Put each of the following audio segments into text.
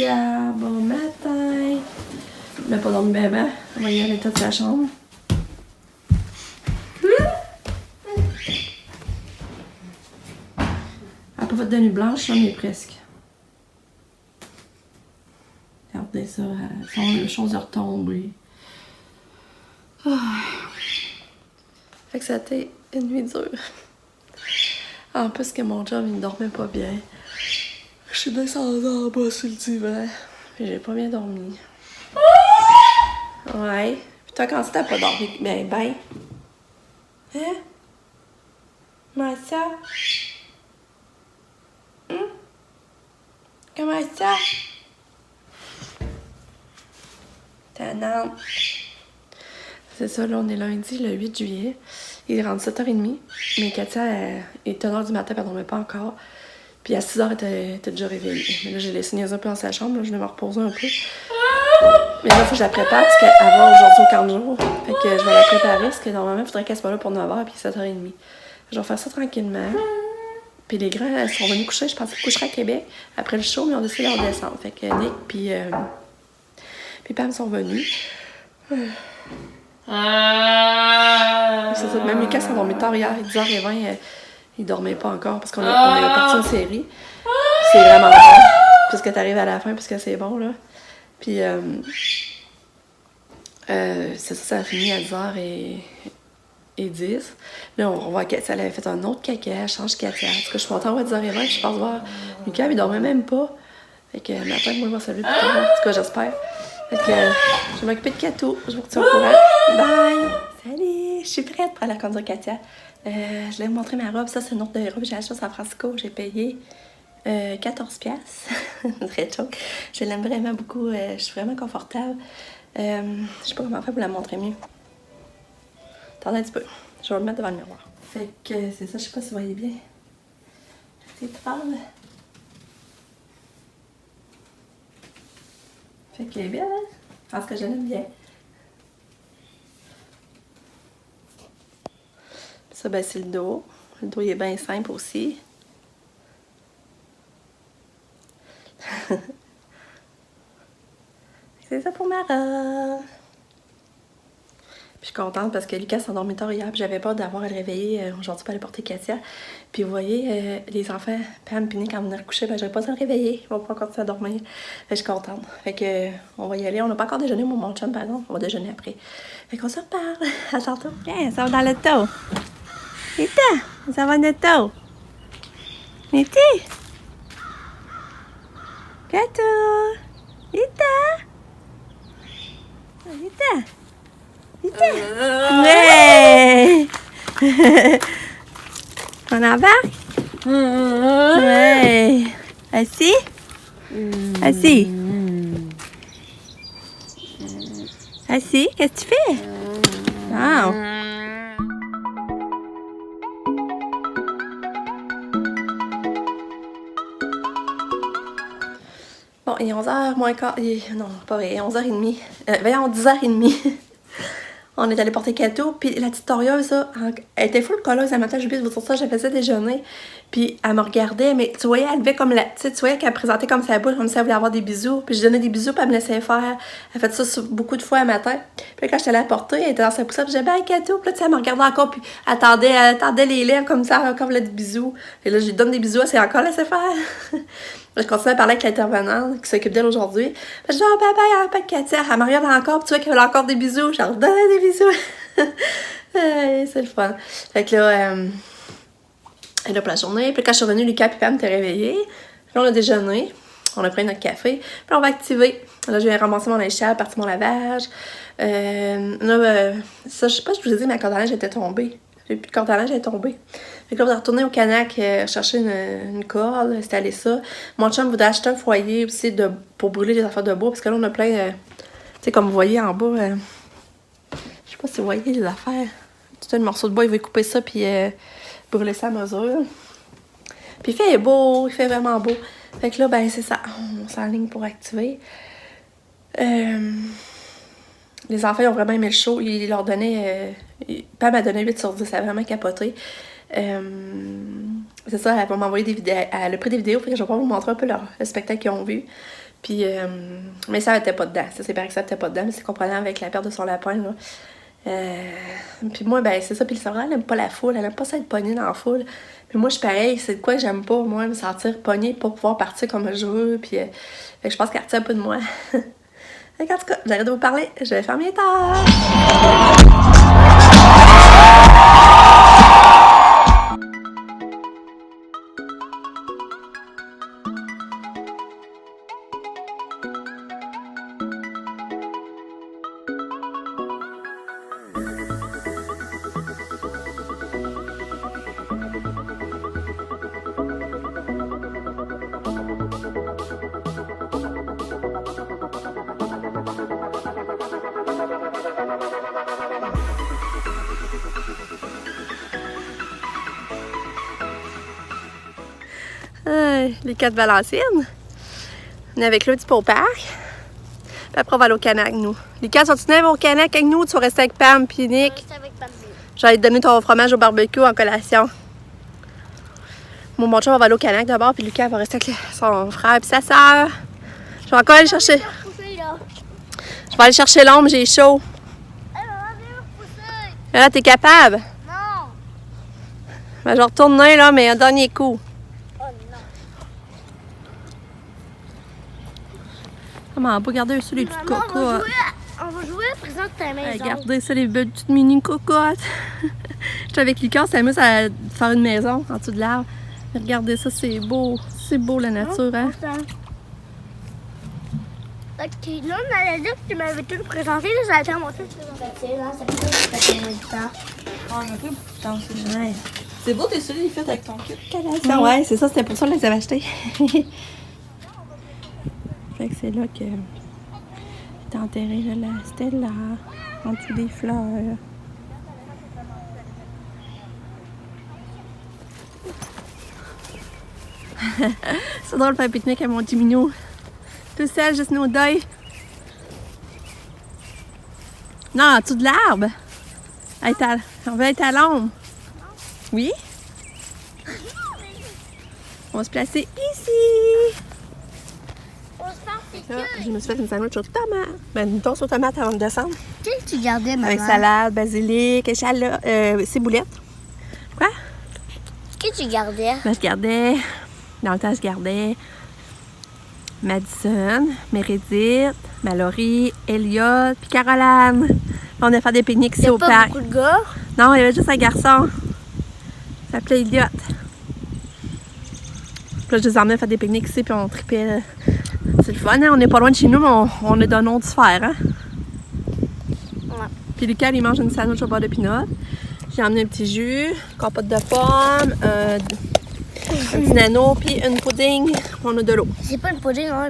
Katia, bon matin. Mais pas dormi bébé. On va y aller toute sa chambre. Elle n'a pas fait de nuit blanche, là, mais presque. Regardez ça, les choses retomber. Oh. Fait que ça a été une nuit dure. En plus que mon job, il dormait pas bien. Je suis descendue en bas sur le divan. Puis j'ai pas bien dormi. Ouais. Puis toi, quand t'as pas dormi bien, Hein? Comment ça? Comment ça? Tannante. C'est ça, là, on est lundi, le 8 juillet. Il est rendu 7h30. Mais Katia, il est 1h du matin, elle dormait pas encore. Puis à 6h, elle était déjà réveillée. Mais là, j'ai laissé niaiser un peu dans sa chambre. Là, je vais me reposer un peu. Mais là, il faut que je la prépare parce qu'elle va aujourd'hui au camp de jour. Fait que je vais la préparer parce que normalement, il faudrait qu'elle soit là pour 9h puis 7h30. Je vais faire ça tranquillement. Puis les grands, elles sont venus coucher. Je pensais qu'ils coucheraient à Québec après le show, mais on décide de redescendre. Fait que Nick puis Pam sont venus. C'est ça. Même Lucas s'est endormi tard hier, 10h20. Il dormait pas encore parce qu'on est parti une série. C'est vraiment bon. Puisque t'arrives à la fin, puisque c'est bon, là. Puis, c'est ça, ça a fini à 10h10. Là, on voit qu'elle avait fait un autre caca, elle change caca. En tout cas, je suis contente à 10h20, je passe voir Lucas, il dormait même pas. Fait que matin, moi, il va saluer plus tard. En tout cas, j'espère. Fait que je vais m'occuper de Katou. Je vous retiens au courant. Bye! Salut! Je suis prête pour aller conduire Katia. Je vais vous montrer ma robe. Ça, c'est une autre robe que j'ai achetée à San Francisco. J'ai payé 14$. Très choc. Je l'aime vraiment beaucoup. Je suis vraiment confortable. Je sais pas comment faire pour la montrer mieux. Attendez un petit peu. Je vais me mettre devant le miroir. Fait que c'est ça. Je sais pas si vous voyez bien. C'est parle. Fait qu'elle est belle, hein? Je pense que je l'aime bien. Ça, ben, c'est le dos. Le dos, il est bien simple aussi. C'est ça pour ma robe. Puis je suis contente parce que Lucas s'est endormi tard hier, puis j'avais peur d'avoir à le réveiller aujourd'hui pour aller porter Katia. Puis vous voyez, les enfants, Pam et Nick, quand on venait coucher, ben j'avais pas besoin de le réveiller. Ils vont pas continuer à dormir. Fait que je suis contente. Fait que on va y aller. On n'a pas encore déjeuné, moi, mon chum, par exemple. On va déjeuner après. Fait qu'on se reparle. À tantôt. Viens, ça va dans le taux. Nita, ça va dans le taux. Nita. Katou. Nita. Nita. Ouais! On embarque? Ouais! Assis? Assis? Assis? Qu'est-ce que tu fais? Oh. Bon, il est 11h moins quart. Non, pas vrai, 11h30. Voyons, 10h30. On est allé porter Katou, puis la petite torieuse, là, elle était full colleuse. Un matin, j'ai oublié de vous dire ça, j'ai fait ça déjeuner. Puis elle me regardait, mais tu voyais, elle levait comme la. Tu voyais qu'elle présentait comme sa boule, comme si elle voulait avoir des bisous. Puis je donnais des bisous, puis elle me laissait faire. Elle fait ça beaucoup de fois un matin. Puis quand j'étais allée la porter, elle était dans sa poussette, puis j'ai dit, bye Katou. Puis là, tu sais, elle me regardait encore, puis elle attendait les lèvres comme ça, elle encore voulait des bisous. Et là, je lui donne des bisous, elle s'est encore laissé faire. Je continue à parler avec l'intervenante qui s'occupe d'elle aujourd'hui. Je dis, oh, bye bye, pas de Katia. Elle me regarde encore, puis tu vois qu'elle veut encore des bisous. Je leur donne des bisous. C'est le fun. Fait que là, elle est là pour la journée. Puis quand je suis revenue, Lucas et Pam étaient réveillés. Puis là, on a déjeuné. On a pris notre café. Puis on va activer. Là, je vais ramasser mon échelle, partir mon lavage. Ça, je sais pas si je vous ai dit, ma corde à linge était tombée. J'ai plus de corde à linge, elle est tombée. Fait que là, on va retourner au Canac chercher une corde, installer ça. Mon chum voudrait acheter un foyer aussi pour brûler les affaires de bois, parce que là, on a plein, tu sais, comme vous voyez en bas, je sais pas si vous voyez les affaires. Tout un morceau de bois, il va couper ça, puis brûler ça à mesure. Puis il fait beau, il fait vraiment beau. Fait que là, ben, c'est ça, on s'enligne pour activer. Les enfants, ils ont vraiment aimé le show. Il leur donnait... Pam m'a donné 8/10. Ça a vraiment capoté. C'est ça, elle va m'envoyer des vidéos. Elle a pris des vidéos, fait que je vais pouvoir vous montrer un peu le spectacle qu'ils ont vu. Puis, mais ça n'était pas dedans. Ça, c'est pareil que ça n'était pas dedans, mais c'est comprenant avec la perte de son lapin, là. Puis moi, ben, c'est ça. Puis le Sabrina, elle aime pas la foule. Elle aime pas ça être pognée dans la foule. Puis moi, je suis pareil. C'est de quoi que j'aime pas, moi, me sentir pognée pour pouvoir partir comme je veux. Puis, fait que je pense qu'elle retient un peu de moi. En tout cas, j'arrête de vous parler. Je vais faire mes tâches. Les 4 Valenciennes. On est avec Claude au parc. Puis après, on va aller au Canac, nous. Les 4 sont-ils au Canac avec nous? Tu vas rester avec Pam puis Nick? Je vais rester avec Pam. Je vais te donner ton fromage au barbecue en collation. Mon chum va aller au Canac d'abord, puis Lucas va rester avec son frère et sa soeur. Je vais encore aller chercher. Je vais aller chercher l'ombre, j'ai chaud. Là, t'es capable? Non. Ben, je retourne là, mais un dernier coup. Oh non. Ah, mais on va pas garder ça, les petites Maman, cocottes. on va jouer à présent de ta maison. Regardez ça, les petites mini cocottes. J'étais avec Lucas, on s'amuse à faire une maison en dessous de l'arbre. Regardez ça, c'est beau. C'est beau la nature, hein? Ok, là, on allait dire que tu m'avais tout présenté, là, ça a été à mon tour de présenter, là, ça fait du temps. Oh, on a pris beaucoup de temps, c'est génial. C'est beau, tes souliers, les faits avec ton cul. Ouais, c'est ça, c'était pour ça que je les avais achetés. Fait que c'est là que est enterrée là, la stèle là, en dessous des fleurs. C'est drôle de faire un pique-nique à mon petit minou. Tout seul, juste nos deuils. Non, en dessous de l'arbre. On veut être à l'ombre. Oui? On va se placer ici. On se fait Là, je me suis fait une sandwich aux tomates. Ben, une toast aux tomates avant de descendre. Qu'est-ce que tu gardais, maman? Avec salade, basilic, échalote, ciboulette. Quoi? Qu'est-ce que tu gardais? Ben, je gardais, dans le temps, je gardais Madison, Meredith, Mallory, Elliot, puis Caroline. On a fait des pique-niques ici au pas parc. beaucoup de gars? Non, il y avait juste un garçon. Il s'appelait Elliot. Puis là, je les emmenais faire des pique-niques ici, puis on tripait. C'est le fun, hein? On n'est pas loin de chez nous, mais on est d'un autre sphère, hein? Ouais. Puis Lucas, il mange une sandwich au beurre de pinot. J'ai emmené un petit jus, compote de pommes, un petit nano, puis une pudding. On a de l'eau. C'est pas une pudding, hein?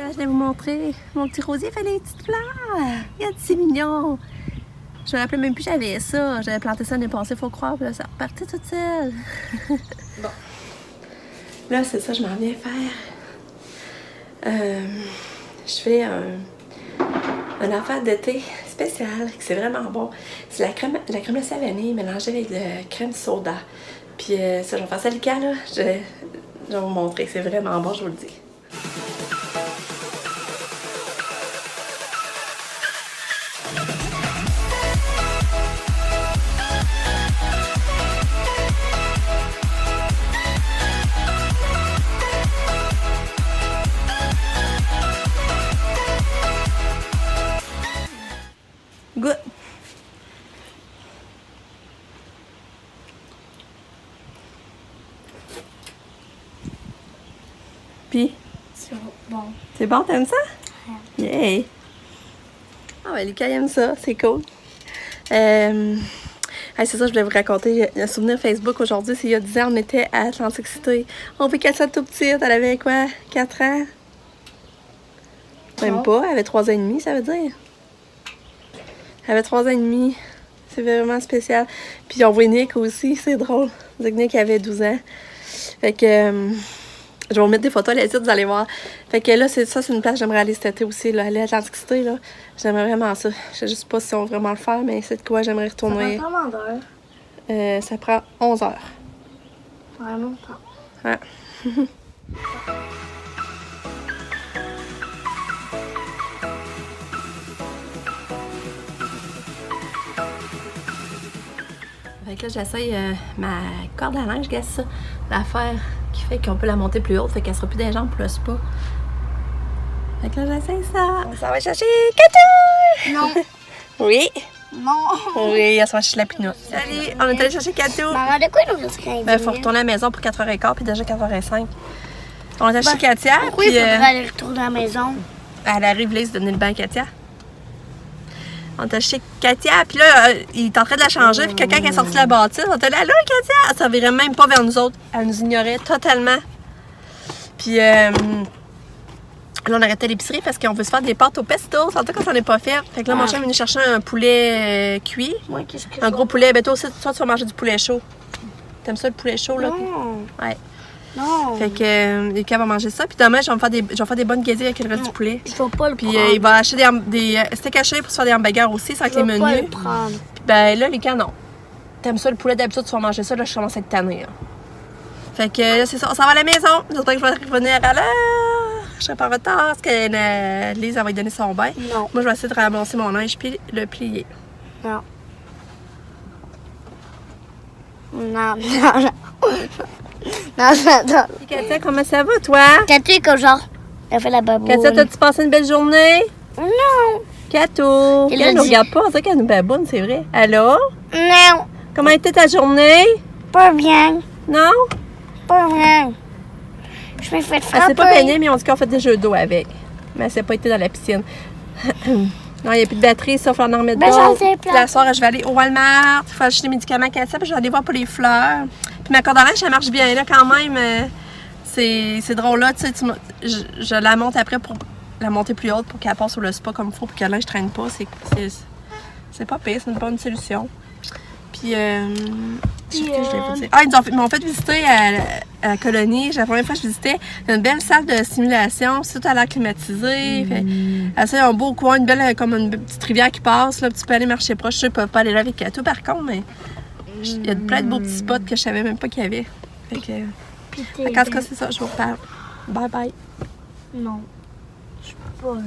Je vais vous montrer. Mon petit rosier fait des petites fleurs. Regarde, c'est mignon. Je me rappelais même plus que j'avais ça. J'avais planté ça l'année passée, faut croire. Puis là, ça repartait toute seule. Bon. Là, c'est ça, je m'en viens faire. Je fais un affaire d'été spécial. C'est vraiment bon. C'est la crème glacée à vanille mélangée avec de la crème soda. Puis ça, je vais faire ça le cas, là. Je vais vous montrer. C'est vraiment bon, je vous le dis. Good. C'est bon. C'est bon, t'aimes ça? Ouais. Yeah! Ah ouais, Lucas aime ça, c'est cool. C'est ça, je voulais vous raconter un souvenir Facebook aujourd'hui. C'est il y a 10 ans, on était à Atlantic City. On fait qu'elle soit tout petite, elle avait quoi? 4 ans? Même pas, elle avait 3 ans et demi, ça veut dire. Elle avait 3 ans et demi. C'est vraiment spécial. Puis on voit Nick aussi, c'est drôle. On dit que Nick avait 12 ans. Fait que je vais vous mettre des photos à la suite, vous allez voir. Fait que là, c'est une place que j'aimerais aller cet été aussi, là, aller à Atlantic City, là. J'aimerais vraiment ça. Je sais juste pas si on va vraiment le faire, mais c'est de quoi j'aimerais retourner. Ça prend combien d'heures? Ça prend 11 heures. Vraiment pas. Ouais. Fait que là, j'essaye ma corde à linge, qu'est-ce que ça? L'affaire qui fait qu'on peut la monter plus haute, fait qu'elle sera plus des jambes pour le spa. Fait que là, j'essaye ça. On s'en va chercher Katou! Non. Oui. Non. Oui, elle s'en va chercher la pinotte. Salut, on est allé chercher Katou. Maman, de quoi il nous reste Ben, faut retourner à la maison pour 4h15, puis déjà 4h05. On est allé chez Katia. Pourquoi puis, il faudrait aller retourner à la maison? Elle arrive, Lise, de donner le bain à Katia. On était chez Katia, puis là, il est en train de la changer, puis quelqu'un qui est sorti de la bâtisse, on était là, allô, Katia! Elle ne virait même pas vers nous autres. Elle nous ignorait totalement. Puis là, on arrêtait l'épicerie parce qu'on veut se faire des pâtes au pesto, surtout quand on n'est pas fait. Fait que là, mon chien est venu chercher un poulet cuit. Moi, qu'est-ce que Un gros poulet. Ben, toi aussi, toi, tu vas manger du poulet chaud. T'aimes ça, le poulet chaud, là? Non. Ouais. Non. Fait que Lucas va manger ça. Puis demain, je vais me faire des bonnes guédilles avec le reste du poulet. Je vais pas le Puis prendre. il va acheter des steaks hachés pour se faire des hamburgers aussi, ça avec Je les vais menus. pas le prendre. Puis ben là, Lucas, non. T'aimes ça le poulet d'habitude, tu vas manger ça, là, je commence à être tannée. Là. Fait que là, c'est ça, on s'en va à la maison. J'espère que je vais revenir à l'heure. Je serai pas en retard parce que Lise, elle va lui donner son bain. Non. Moi, je vais essayer de ramasser mon linge puis le plier. Non. Non, non, non. Non, non, non. Et Katia, comment ça va, toi? Katou, comme genre, elle fait la babouille. Katia, t'as-tu passé une belle journée? Non. Kato, Elle elle a nous dit. regarde pas, on dirait qu'elle nous baboune, c'est vrai. Allô? Non. Comment était ta journée? Pas bien. Non? Pas bien. Je me fais Elle frapper. s'est pas baignée, mais on dit qu'on fait des jeux d'eau avec. Mais elle s'est pas été dans la piscine. Non, il n'y a plus de batterie, sauf en remettre Ben, j'en d'autres. sais Puis plein. la soirée, je vais aller au Walmart. Il faut acheter des médicaments qu'elle puis je vais aller voir pour les fleurs. Puis ma corde à linge, ça marche bien là quand même. C'est drôle là, tu sais, je la monte après pour la monter plus haute pour qu'elle passe sur le spa comme il faut, pour que le linge ne traîne pas. C'est pas pire, c'est une bonne solution. Puis, qu'est-ce que je voulais vous dire? Ah, ils m'ont fait visiter à la colonie. La première fois que je visitais, il y a une belle salle de simulation, c'est tout à l'air climatisé. Fait, ça, il y a un beau coin, comme une petite rivière qui passe. Là, tu peux aller marcher proche. Je sais pas aller là avec Kato par contre, mais il y a plein de beaux petits spots que je savais même pas qu'il y avait. Fait que, en tout cas, c'est ça, je vous reparle. Bye bye. Non. Je peux pas.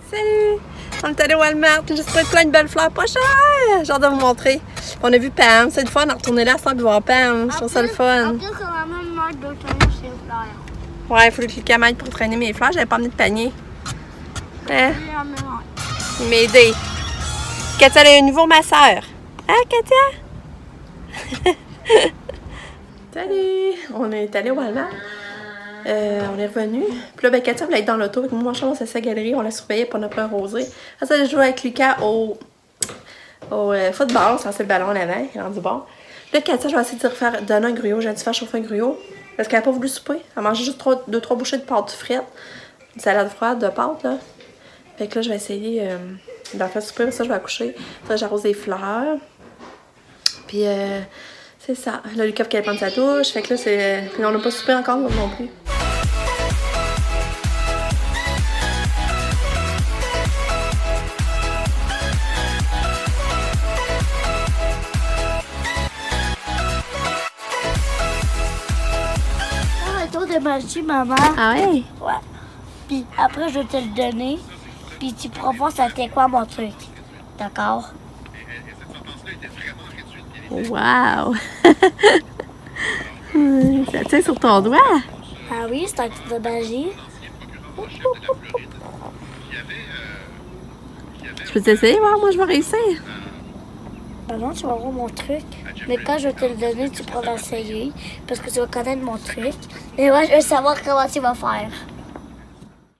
Salut! On est allé au Walmart, j'ai juste pris plein de belles fleurs pas chères! J'ai hâte de vous montrer. On a vu Pam, c'est le fun de retourner là sans voir Pam. Je trouve ça le fun. En plus, on a même marre de tenir ses fleurs. Ouais, il faut que le m'aide pour traîner mes fleurs, j'avais pas amené de panier. Hein? Il m'a aidé. Katia, elle a un nouveau ma soeur. Hein, Katia? Salut! On est allé au Walmart. On est revenu. Puis là, ben, Katia voulait être dans l'auto avec moi. Mon chum, on s'est assis à la galerie, on la surveillait pour ne pas rosé. Après ça, j'ai joué avec Lucas au football, c'est le ballon en avant, il est rendu bon. Là, Katia, je vais essayer de donner un gruau. J'ai dû faire chauffer un gruau. Parce qu'elle n'a pas voulu souper. Elle a mangé juste 2-3 bouchées de pâte frite. Une salade froide de pâte, là. Fait que là, je vais essayer d'en faire souper. Ça, je vais accoucher. Ça, j'arrose des fleurs. Puis, c'est ça. Là, Lucas, qui allait prendre sa douche. Fait que là, c'est. Puis, on n'a pas soupé encore, non plus. De magie, maman. Ah ouais? Ouais. Puis après, je vais te le donner. Puis tu pourras voir c'était quoi mon truc. D'accord? Wow! Ça tient sur ton doigt. Ah oui, c'est un truc de magie. Je peux t'essayer, voir, moi je vais réussir. Ben non, tu vas voir mon truc. Mais quand je vais te le donner, tu pourras l'essayer. Parce que tu vas connaître mon truc. Mais moi, je veux savoir comment tu vas faire.